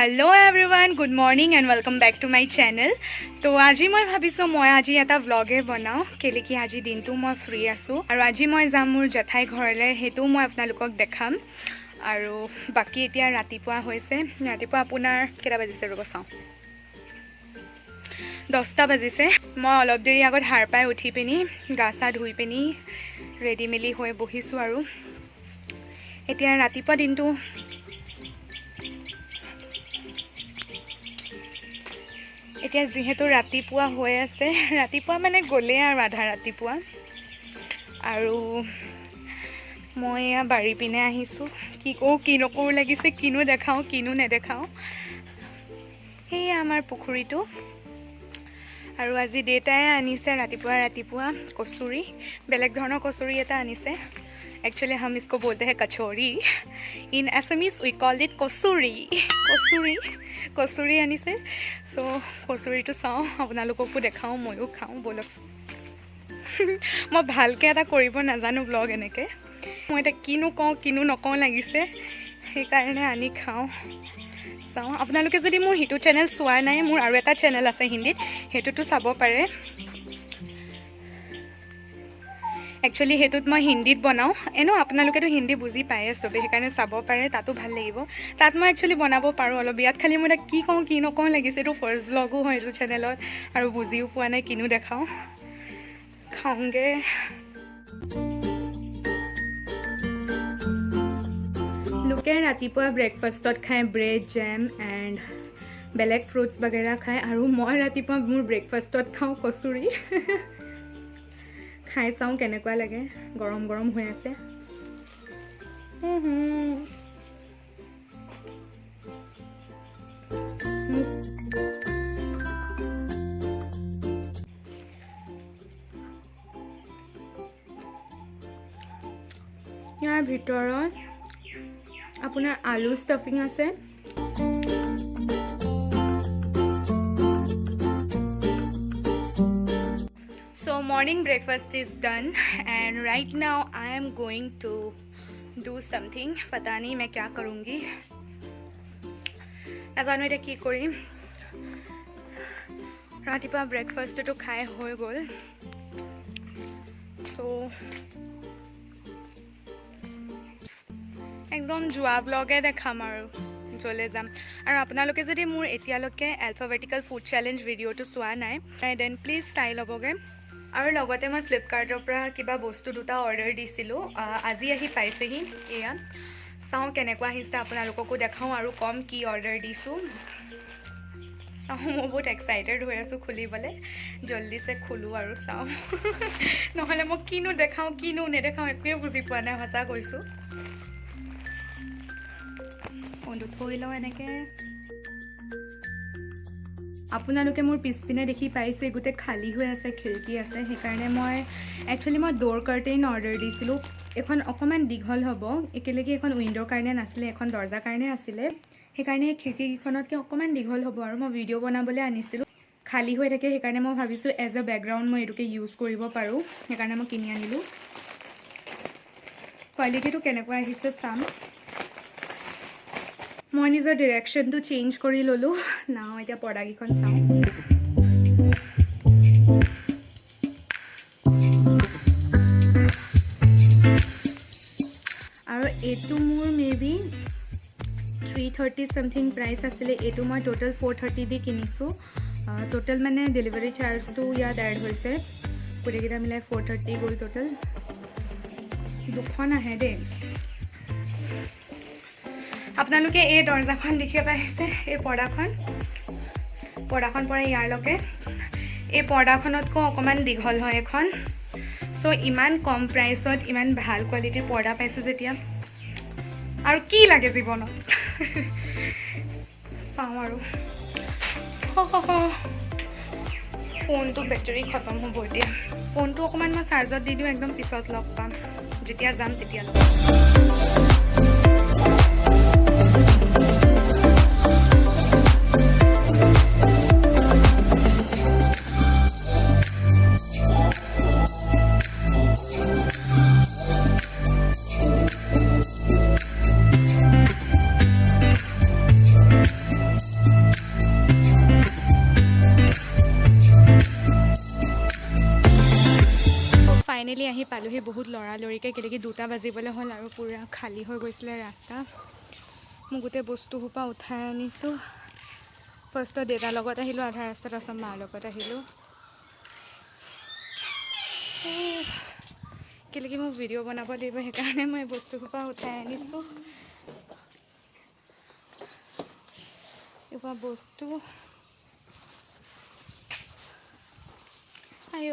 Hello everyone good morning and welcome back to my channel. तो आज मैं भाविছোঁ मैं आज এটা ব্লগে বনাওঁ কেলে কি আজি দিনটো মই ফ্ৰী আছোঁ আৰু আজি মই যাম মোৰ জেঠাই ঘৰলৈ, সেইটো মই আপোনালোকক দেখাম। আৰু বাকি এতিয়া ৰাতিপুৱা হৈছে, ৰাতিপুৱা আপোনাৰ কেইটা বাজিছে ৰ'ব চাওঁ, 10টা বাজিছে। মই অলপ দেৰি আগত সাৰ পাই উঠি পিনি গা চা ধুই পিনি ৰেডি মেলি হৈ বহিছোঁ আৰু এতিয়া ৰাতিপুৱা দিনটো এতিয়া যেহেতু ৰাতিপুৱা হৈ আছে, ৰাতিপুৱা মানে গ'লে আৰু আধা ৰাতিপুৱা, আৰু মই এয়া বাৰী পিনে আহিছোঁ। কি কৰোঁ কি নকৰোঁ লাগিছে, কিনো দেখাওঁ কিনো নেদেখাওঁ। সেয়া আমাৰ পুখুৰীটো, আৰু আজি দেউতাই আনিছে ৰাতিপুৱা ৰাতিপুৱা কচুৰি, বেলেগ ধৰণৰ কচুৰি এটা আনিছে। एक्चुअली हम इसको बोलते हैं कचौरी, इन एसमीज वी कॉल इट कसूरी। कसूरी कसूरी आनिसे। सो कसूरीটো চাওঁ, আপোনালোককো দেখাওঁ, ময়ো খাওঁ বলক। মই ভালকৈ এটা কৰিব নাজানো ব্লগ এনেকৈ, মই এটা কিনো কওঁ কিনো নকওঁ লাগিছে, সেইকাৰণে আনি খাওঁ চাওঁ। আপোনালোকে যদি মোৰ সিটো চেনেল চোৱা নাই, মোৰ আৰু এটা চেনেল আছে হিন্দীত, সেইটোতো চাব পাৰে। एक्चुअली हेतुत मैं हिंदीत बनाऊँ, एनो आपनालोकेतो हिंदी बुझी पाए सब, সেইকাৰণে চাব পাৰে, তাতো ভাল লাগিব। তাত মই एक्चुअली বনাব পাৰোঁ অলপ, ইয়াত খালি মই কি কওঁ কি নকওঁ লাগিছে। এইটো ফাৰ্ষ্ট ব্লগো হয় এইটো চেনেলত, আৰু বুজিও পোৱা নাই কিনো দেখাওঁ। খাওঁগে। লোকে ৰাতিপুৱা ব্ৰেকফাষ্টত খায় ব্ৰেড জেম এণ্ড বেলেগ ফ্ৰুটছ বাগেৰা খায়, আৰু মই ৰাতিপুৱা মোৰ ব্ৰেকফাষ্টত খাওঁ কচুৰি। খাই চাওঁ কেনেকুৱা লাগে, গৰম গৰম হৈ আছে। ইয়াৰ ভিতৰত আপোনাৰ আলু ষ্টাফিং আছে, So morning breakfast is done and right now I am going to do something. पता नहीं मैं क्या करूँगी, ना जानो এটা কি কৰিম। ৰাতিপুৱা ব্ৰেকফাষ্টটো খাই হৈ গ'ল, সো একদম যোৱা ব্লগে দেখাম আৰু য'লে যাম। আৰু আপোনালোকে যদি মোৰ এতিয়ালৈকে এলফাবেটিকেল ফুড চেলেঞ্জ ভিডিঅ'টো চোৱা নাই দেন প্লিজ চাই ল'বগৈ। আৰু লগতে মই ফ্লিপকাৰ্টৰ পৰা কিবা বস্তু দুটা অৰ্ডাৰ দিছিলোঁ, আজি আহি পাইছেহি। এয়া চাওঁ কেনেকুৱা আহিছে, আপোনালোককো দেখাওঁ আৰু কম কি অৰ্ডাৰ দিছোঁ। চাওঁ, মই বহুত এক্সাইটেড হৈ আছোঁ খুলিবলৈ, জল্দিছে খোলোঁ আৰু চাওঁ। নহ'লে মই কিনো দেখাওঁ কিনো নেদেখাওঁ একোৱে বুজি পোৱা নাই, সঁচা কৈছোঁ। ফোনটো থৈ লওঁ এনেকৈ। আপোনালোকে মোৰ পিছপিনে দেখি পাইছে গোটেই খালী হৈ আছে, খিৰিকী আছে, সেইকাৰণে মই একচুৱেলি ড'ৰ কাৰ্টেইন অৰ্ডাৰ দিছিলোঁ। এখন অকণমান দীঘল হ'ব, একেলগে এখন উইণ্ডোৰ কাৰণে নাছিলে, এখন দৰ্জাৰ কাৰণে আছিলে, সেইকাৰণে খিৰিকীকেইখনতকৈ অকণমান দীঘল হ'ব। আৰু মই ভিডিঅ' বনাবলৈ আনিছিলোঁ, খালী হৈ থাকে, সেইকাৰণে মই ভাবিছোঁ এজ এ বেকগ্ৰাউণ্ড মই এইটোকে ইউজ কৰিব পাৰোঁ, সেইকাৰণে মই কিনি আনিলোঁ। কোৱালিটিটো কেনেকুৱা আহিছে চাম। মই নিজৰ ডিৰেকশ্যনটো চেঞ্জ কৰি ল'লোঁ। নাও এতিয়া পৰ্দাকেইখন চাওঁ। আৰু এইটো মোৰ মেবি 330 চামথিং প্ৰাইচ আছিলে, এইটো মই টোটেল 430 দি কিনিছোঁ। টোটেল মানে ডেলিভাৰী চাৰ্জটো ইয়াত এড হৈছে, গোটেইকেইটা মিলাই 430 গ'ল টোটেল। দুখন আহে দেই। আপোনালোকে এই দৰ্জাখন দেখি পাইছে, এই পৰ্দাখন পৰে ইয়াৰলৈকে। এই পৰ্দাখনতকৈ অকণমান দীঘল হয় এখন। চ' ইমান কম প্ৰাইচত ইমান ভাল কোৱালিটিৰ পৰ্দা পাইছোঁ যেতিয়া, আৰু কি লাগে জীৱনত। চাওঁ আৰু ফোনটো বেটাৰী খতম হ'ব এতিয়া। ফোনটো অকণমান মই চাৰ্জত দি দিওঁ, একদম পিছত লগ পাম, যেতিয়া যাম তেতিয়া লগ পাম। ফাইনেলি আহি পালোহি বহুত লৰালৰিকৈ কেলেকি 2টা বাজিবলৈ হ'ল আৰু পুৰা খালী হৈ গৈছিলে ৰাস্তা মই গোটেই বস্তু সোপা উঠাই আনিছোঁ ফাৰ্ষ্টত দেউতাৰ লগত আহিলোঁ আধা ৰাস্তাত তাৰপিছত মাৰ লগত আহিলোঁ কেলেকি মোক ভিডিঅ' বনাব লাগিব সেইকাৰণে মই বস্তু সোপা উঠাই আনিছোঁ এইবোৰ বস্তু আইঅ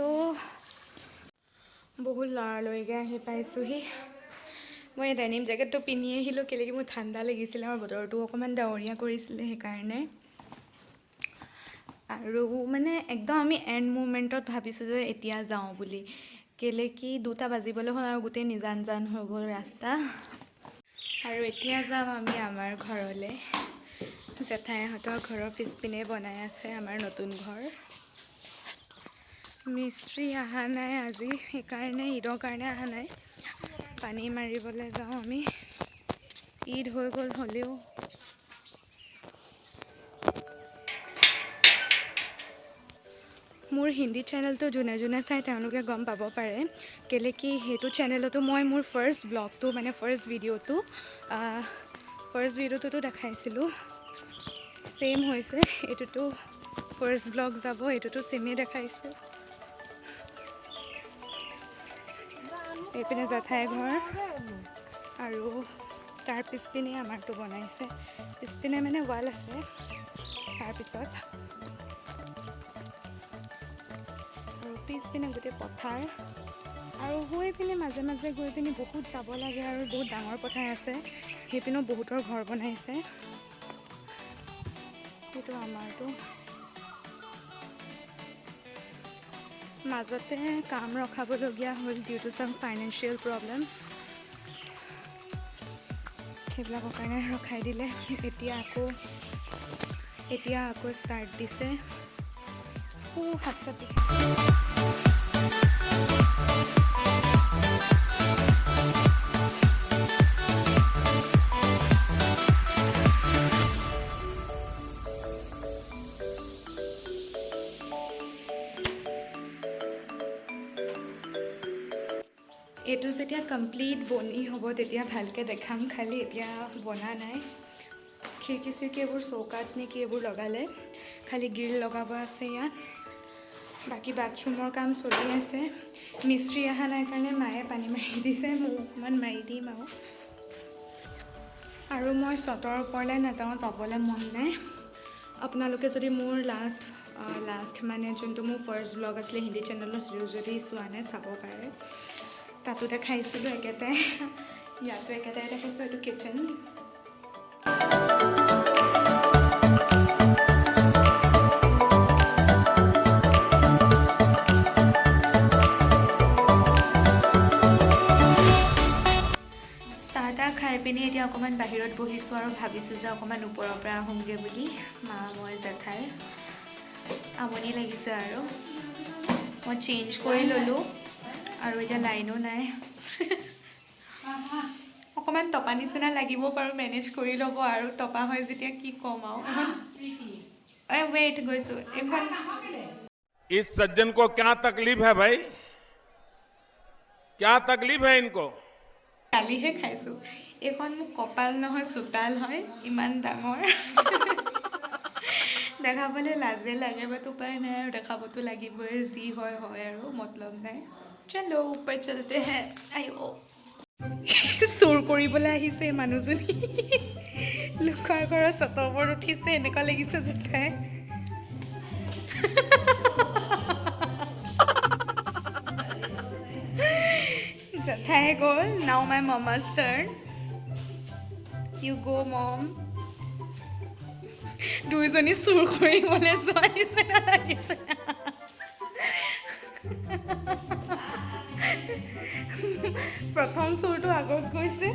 বহুত লৰালৰিকৈ আহি পাইছোঁহি মই ডেনিম জেকেটটো পিন্ধি আহিলোঁ কেলেকি মোৰ ঠাণ্ডা লাগিছিলে আৰু বতৰটো অকণমান ডাৱৰীয়া কৰিছিলে সেইকাৰণে আৰু মানে একদম আমি এণ্ড মুমেণ্টত ভাবিছোঁ যে এতিয়া যাওঁ বুলি কেলেকি 2টা বাজিবলৈ হ'ল আৰু গোটেই নিজান জান হৈ গ'ল ৰাস্তা আৰু এতিয়া যাম আমি আমাৰ ঘৰলৈ জেঠাইহঁতৰ ঘৰৰ পিছপিনে বনাই আছে আমাৰ নতুন ঘৰ মিস্ত্ৰী অহা নাই আজি সেইকাৰণে ঈদৰ কাৰণে অহা নাই পানী মাৰিবলৈ যাওঁ আমি ঈদ হৈ গ'ল হ'লেও মোৰ হিন্দী চেনেলটো যোনে যোনে চাই তেওঁলোকে গম পাব পাৰে কেলেকি সেইটো চেনেলতো মই মোৰ ফাৰ্ষ্ট ব্লগটো মানে ফাৰ্ষ্ট ভিডিঅ'টোতো দেখাইছিলোঁ ছেইম হৈছে এইটোতো ফাৰ্ষ্ট ব্লগ যাব এইটোতো ছেমেই দেখাইছোঁ এইপিনে জেঠাই ঘৰ আৰু তাৰ পিছপিনে আমাৰটো বনাইছে পিছপিনে মানে ৱাল আছে তাৰপিছত আৰু পিছপিনে গোটেই পথাৰ আৰু গৈ পিনে মাজে মাজে গৈ পিনে বহুত যাব লাগে আৰু বহুত ডাঙৰ পথাৰ আছে সেইপিনেও বহুতৰ ঘৰ বনাইছে সেইটো আমাৰটো মাজতে কাম ৰখাবলগীয়া হ'ল ডিউ টু চাম ফাইনেন্সিয়েল প্ৰব্লেম সেইবিলাকৰ কাৰণে ৰখাই দিলে এতিয়া আকৌ ষ্টাৰ্ট দিছে হাত চাত এইটো যেতিয়া কমপ্লিট বনি হ'ব তেতিয়া ভালকৈ দেখাম খালি এতিয়া বনা নাই খিৰিকী চিৰিকী এইবোৰ চৌকাত নেকি এইবোৰ লগালে খালি গ্ৰিল লগাব আছে ইয়াত বাকী বাথৰুমৰ কাম চলি আছে মিস্ত্ৰী অহা নাই কাৰণে মায়ে পানী মাৰি দিছে মই অকণমান মাৰি দিম আৰু মই ছটৰ ওপৰলৈ নাযাওঁ যাবলৈ মন নাই আপোনালোকে যদি মোৰ লাষ্ট মানে যোনটো মোৰ ফাৰ্ষ্ট ব্লগ আছিলে হিন্দী চেনেলত যদি চোৱা নাই চাব পাৰে তাতো দেখাইছিলোঁ একেটাই ইয়াতো একেটাই দেখাইছোঁ এইটো কিটচেন চাহ খাই পিনি এতিয়া অকণমান বাহিৰত বহিছোঁ আৰু ভাবিছোঁ যে অকণমান ওপৰৰ পৰা আহোঁগৈ বুলি মা মই জেঠাই আমনি লাগিছে আৰু মই চেঞ্জ কৰি ল'লোঁ আৰু এতিয়া লাইনো নাই অকণমান টপা নিচিনা লাগিব পাৰোঁ মেনেজ কৰি ল'ব আৰু টপা হয় যেতিয়া কি ক'ম আৰু এখন ৱেইট গৈছোঁ এখন इस सज्जन को क्या तकलीफ है भाई क्या तकलीफ है इनको কালিহে খাইছোঁ এইখন মোক কপাল নহয় চোতাল হয় ইমান ডাঙৰ দেখাবলৈ লাজে লাগে বাট উপায় নাই আৰু দেখাবতো লাগিবই যি হয় হয় আৰু মতলব নাই চলো ওপৰ চলতে হে আইঅ চোৰ কৰিবলৈ আহিছে মানুহজনী লোকৰ ঘৰৰ চটৰ ওপৰত উঠিছে এনেকুৱা লাগিছে জেঠাই জেঠাই গ'ল নাও মাই মামা's turn you go mom দুইজনী চুৰ কৰিবলৈ যোৱা নিচিনা লাগিছে প্ৰথম চুৰটো আগত গৈছে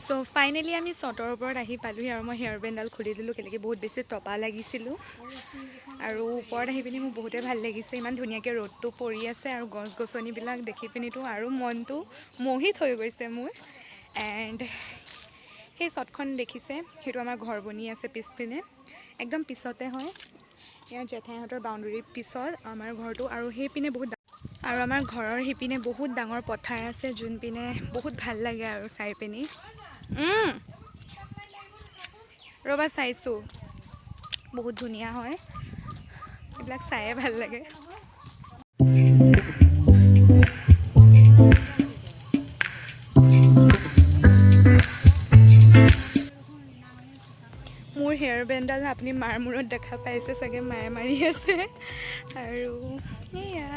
চ' ফাইনেলি আমি ছটৰ ওপৰত আহি পালোহি আৰু মই হেয়াৰ বেণ্ডডাল খুলি দিলোঁ কেলেকি বহুত বেছি টপা লাগিছিলোঁ আৰু ওপৰত আহি পিনি মোৰ বহুতেই ভাল লাগিছে ইমান ধুনীয়াকৈ ৰ'দটো পৰি আছে আৰু গছ গছনিবিলাক দেখি পিনিতো আৰু মনটো মোহিত হৈ গৈছে মোৰ এণ্ড সেই চটখন দেখিছে সেইটো আমাৰ ঘৰ বনি আছে পিছপিনে একদম পিছতে হয় এয়া জেঠাইহঁতৰ বাউণ্ডেৰীৰ পিছত আমাৰ ঘৰটো আৰু সেইপিনে বহুত আৰু আমাৰ ঘৰৰ সিপিনে বহুত ডাঙৰ পথাৰ আছে যোনপিনে বহুত ভাল লাগে আৰু চাই পিনি ৰ'বা চাইছোঁ বহুত ধুনীয়া হয় এইবিলাক চায়ে ভাল লাগে মোৰ হেয়াৰ বেণ্ডডাল আপুনি মাৰ মূৰত দেখা পাইছে চাগে মায়ে মাৰি আছে আৰু এয়া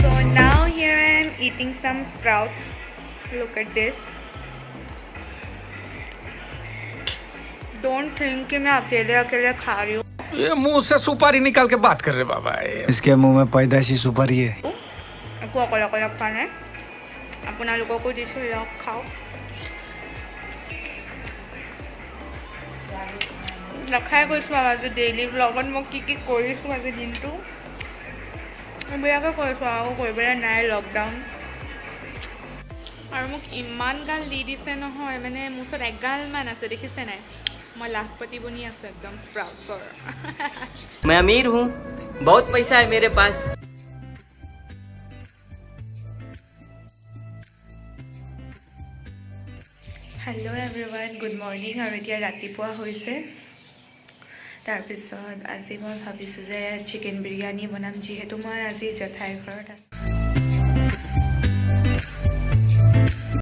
So now here I am eating some sprouts. Look at this. Don't think कि मैं अकेले अकेले खा रही हूँ ये मुंह से सुपारी निकाल के बात कर रहे बाबा इसके मुंह में पैदाइशी सुपारी है একো অকলে অকলে খোৱা নাই আপোনালোককো দিছোঁ লগ খাওক দেখাই গৈছোঁ আৰু আজি ডেইলি ব্লগত মই কি কি কৰিছোঁ আজি দিনটো এইবিলাকে কৰিছোঁ আকৌ কৰিবলৈ নাই লকডাউন আৰু মোক ইমান গাল দি দিছে নহয় মানে মোৰ ওচৰত এগালমান আছে দেখিছে নাই মই লাখপতি বনি আছোঁ একদম স্প্ৰাউটছৰ मैं अमीर हूँ बहुत पैसा है मेरे पास হেল্ল' এভৰিৱান গুড মৰ্ণিং আৰু এতিয়া ৰাতিপুৱা হৈছে তাৰপিছত আজি মই ভাবিছোঁ যে চিকেন বিৰিয়ানী বনাম যিহেতু মই আজি জেঠাইৰ ঘৰত আছোঁ